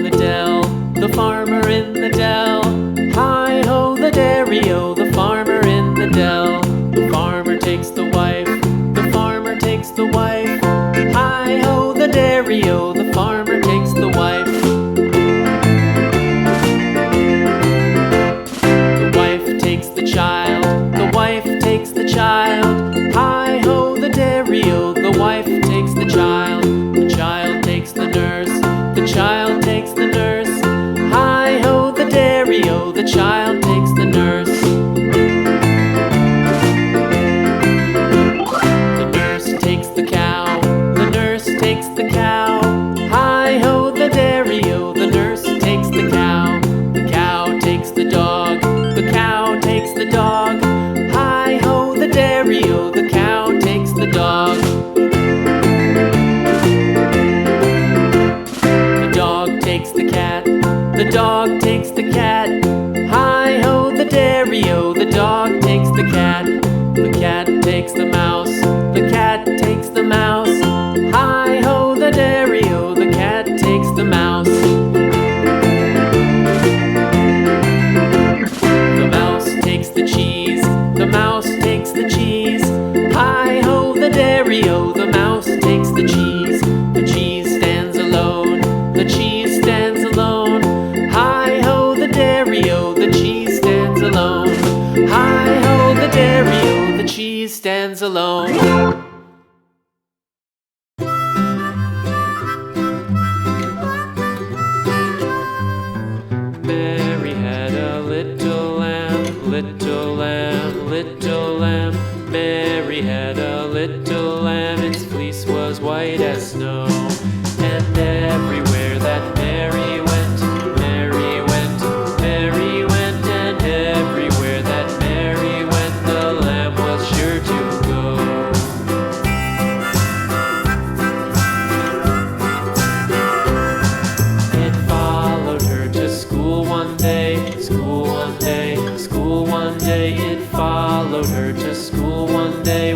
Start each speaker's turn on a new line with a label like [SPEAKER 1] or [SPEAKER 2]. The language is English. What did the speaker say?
[SPEAKER 1] the dell, the farmer in the dell. Hi-ho the dairy-o, the farmer in the dell. The farmer takes the wife, the farmer takes the wife. Hi-ho the dairy-o, the farmer takes the wife. The wife takes the child, the wife takes the child. Hi-ho the dairy-o, the wife takes the child. The child takes the nurse, the child takes the nurse. Hi-ho the dairy-o, the child takes the nurse. The nurse takes the cow, the nurse takes the cow. Hi-ho the dairy-o, the nurse takes the cow. The cow takes the dog, the cow takes the dog. Hi-ho the dairy-o, the cow takes the dog. The dog takes the cat, the dog takes the cat. Hi-ho the dairy-o, the dog takes the cat. The cat takes the mouse, the cat takes the mouse. Hi-ho the dairy-o, the cat takes the mouse. The mouse takes the cheese, the mouse takes the cheese. Hi-ho the dairy-o, the mouse takes the cheese. The cheese stands alone, the cheese stands alone. Hi-ho the dairy-o, the cheese stands alone. Hi-ho the dairy-o, the cheese stands alone. Mary had a little lamb, little lamb, little lamb. Mary had a little lamb, its fleece was white as snow. And everywhere that Mary went, Mary went, Mary went. And everywhere that Mary went, the lamb was sure to go. It followed her to school one day, school one day, school one day. It followed her to school one day.